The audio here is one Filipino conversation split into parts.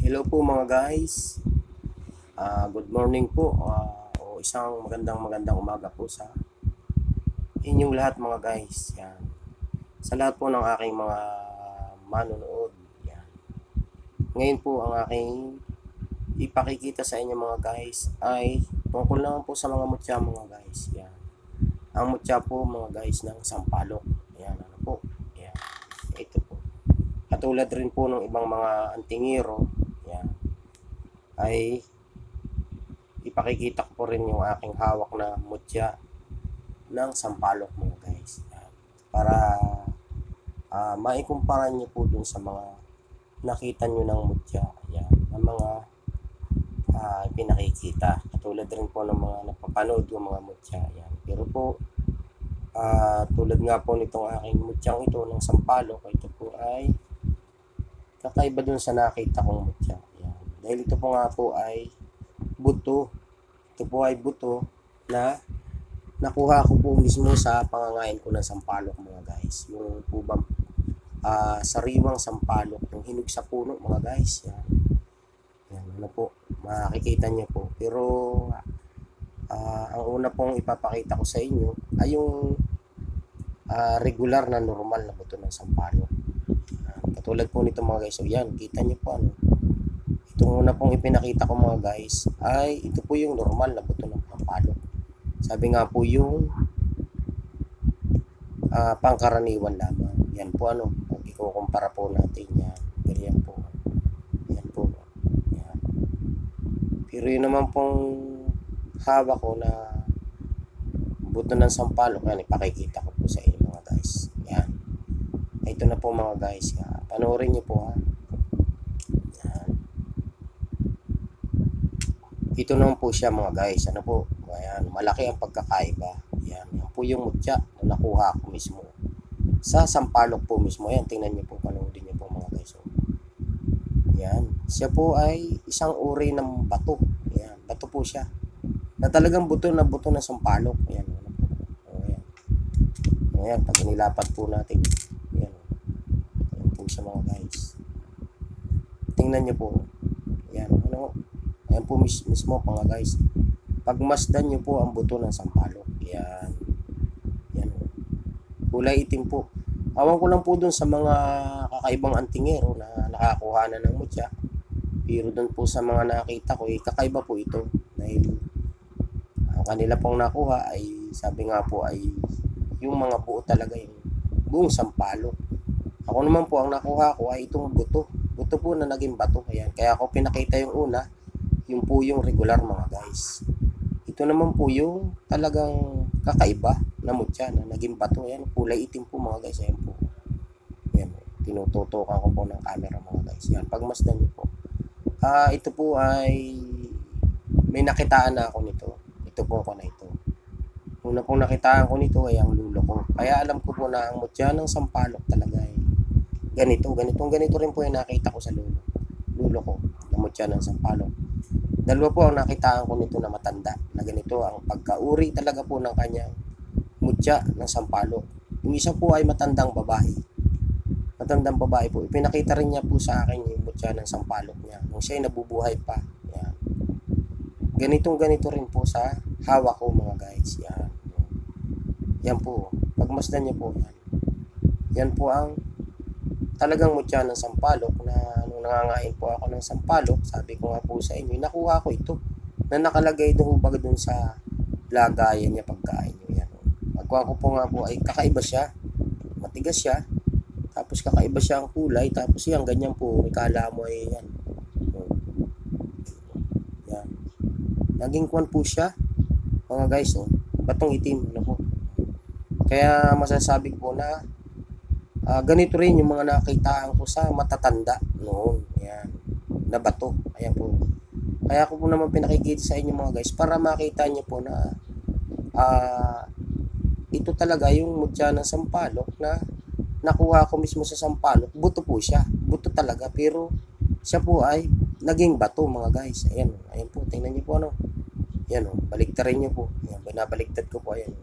Hello po mga guys. Good morning po. O isang magandang umaga po sa inyong lahat mga guys. Yan. Sa lahat po ng aking mga manonood. Yan. Ngayon po ang aking ipakikita sa inyo mga guys ay tungkol naman po sa mga mutya mga guys. Yan. Ang mutya po mga guys ng sampalok. Yan. Ano po? Yan. Ito po. Katulad rin po ng ibang mga antingero. Yan. Ay ipakikita ko po rin yung aking hawak na mutya ng sampalok mga guys. Yan. Para maikumpara nyo po dun sa mga nakita nyo ng mutya. Yan. Ang mga pinakikita. Katulad rin po ng mga napapanood yung mga mutya. Yan. Pero po, tulad nga po nitong aking mutyang ito ng sampalok, ito po ay kakaiba dun sa nakita kong mutya. Yan. Dahil ito po nga po ay buto. Ito po ay buto na nakuha ko po mismo sa pangangain ko ng sampalok mga guys. Yung po bang sariwang sampalok, yung hinog sa puno mga guys. Yan. Yan, ano po, makikita niyo po. Pero ang una pong ipapakita ko sa inyo ay yung regular na normal na buto ng sampalok. Katulad po nito mga guys. So yan, kita niyo po ano. Itong una pong ipinakita ko mga guys ay ito po yung normal na buto ng sampalok. Sabi nga po yung pangkaraniwan lamang. Yan po ano, pag ikukumpara po natin yan. Ganyan po. Yan po. Yan. Pero yun naman pong hawak ko na buto ng sampalok, yan, ipakikita ko po sa inyo mga guys. Yan. Ito na po mga guys. Panoorin nyo po ha. Yan. Ito naman po siya mga guys. Ano po? Ayan. Malaki ang pagkakaiba. Yan. Yan po yung mutya na nakuha ko mismo. Sa sampalok po mismo. Ayan. Tingnan nyo po. Panoodin nyo po mga guys. So, yan. Siya po ay isang uri ng bato. Yan. Bato po siya. Na talagang buto ng sampalok. Ayan. Ano po? Ayan. Ayan. Pag nilapat po natin. Ayan. Ayan po siya mga guys. Tingnan nyo po. Ayan. Ano? Ayan po mismo mga guys. Pagmasdan nyo po ang buto ng sampalok. Yan. Yan. Kulay itim po. Awan ko lang po dun sa mga kakaibang antingero na nakakuha na ng mutya. Pero dun po sa mga nakita ko, kakaiba po ito. Dahil ang kanila pong nakuha ay, sabi nga po ay yung mga buo talaga, yung buong sampalok. Ako naman po, ang nakuha ko ay itong buto. Buto po na naging bato. Ayan. Kaya ako pinakita yung una, yung po yung regular mga guys. Ito naman po yung talagang kakaiba na mutya na naging bato. Ayan, kulay itim po mga guys. Ayan po. Ayan, tinututukan ko po ng camera mga guys. Ayan, pagmasdan nyo po. Ito po ay may nakitaan na ako nito. Ito po ako na ito. Una pong nakitaan ko nito ay ang lulo ko. Kaya alam ko po na ang mutya ng sampalok talaga ay ganito rin po yung nakita ko sa lulo ko na mutya ng sampalok. Dalawa po ang nakitaan ko nito na matanda na ganito ang pagkauri talaga po ng kanyang mutya ng sampalok. Yung isa po ay matandang babae. Matandang babae po. Ipinakita rin niya po sa akin yung mutya ng sampalok niya nung siya ay nabubuhay pa. Yan. Ganito rin po sa hawak ko mga guys. Yan. Yan po. Pagmasdan niyo po yan. Yan po ang talagang mutya ng sampalok na nung nangangain po ako ng sampalok, sabi ko nga po sa inyo, nakuha ko ito na nakalagay doon sa lagayan niya pagkain nyo. Yan. Pagkuha ko po nga po ay kakaiba siya, matigas siya, tapos kakaiba siya ang kulay, tapos yan, ganyan po, ikala mo ay yan. Yan. Naging kwan po siya, mga guys, batong itim, ano po. Kaya masasabi ko po na ganito rin yung mga nakitaan ko sa matatanda noon. Ayan. Na bato. Ayan po. Kaya ko po naman pinakikita sa inyo mga guys para makita nyo po na ito talaga yung mutya ng sampalok na nakuha ko mismo sa sampalok. Buto po siya. Buto talaga. Pero siya po ay naging bato mga guys. Ayan. Ayan po. Tingnan nyo po ano. Ayan o. Baligtarin nyo po. Ayan. Binabaligtad ko po. Ayan.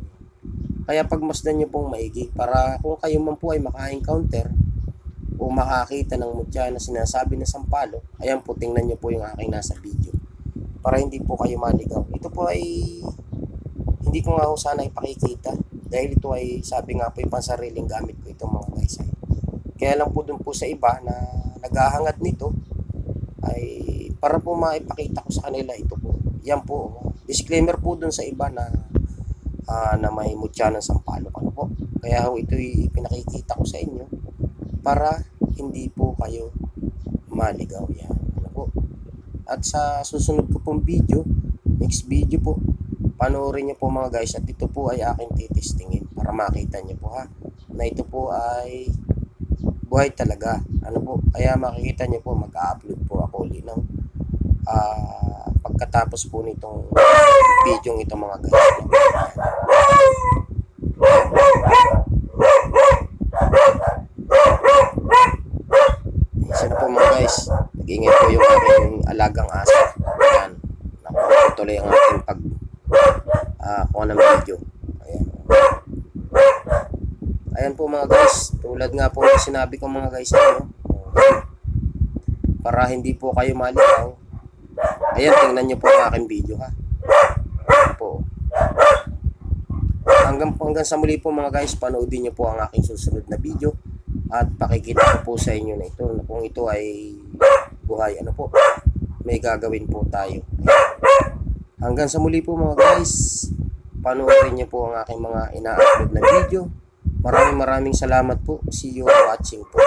Kaya pagmasdan nyo pong maigi para kung kayo man po ay maka-encounter o makakita ng mutya na sinasabi na sampalok, ayan po, tingnan nyo po yung aking nasa video para hindi po kayo maligaw. Ito po ay hindi ko nga ho sana ipakikita dahil ito ay sabi nga po yung pansariling gamit ko ito mga guys. Kaya lang po dun po sa iba na naghahangad nito ay para po maipakita ko sa kanila ito po. Yan po, disclaimer po dun sa iba na may mutya ng sampalok. Ano po? Kaya ho ito ipinakikita ko sa inyo para hindi po kayo maligaw. Yan. Ano po? At sa susunod ko pong video, next video po, panoorin nyo po mga guys, at ito po ay aking titestingin para makita nyo po ha, na ito po ay buhay talaga. Ano po? Kaya makikita nyo po, mag-upload po ako ulit ng pagkatapos po nitong video ito mga guys. Isa na po mga guys, nag-ingay po yung aking alagang aso. Ayan, nakutuloy ang ating kuha ng video. Ayan. Ayan po mga guys, tulad nga po yung sinabi ko mga guys, para hindi po kayo maligaw. Ayan, tingnan nyo po ang aking video ha. Ayan po. Hanggang sa muli po mga guys, panoodin nyo po ang aking susunod na video at pakikita ko po sa inyo na ito, na kung ito ay buhay, ano po, may gagawin po tayo. Hanggang sa muli po mga guys, panoorin nyo po ang aking mga ina-upload na video. Maraming salamat po. See you watching po.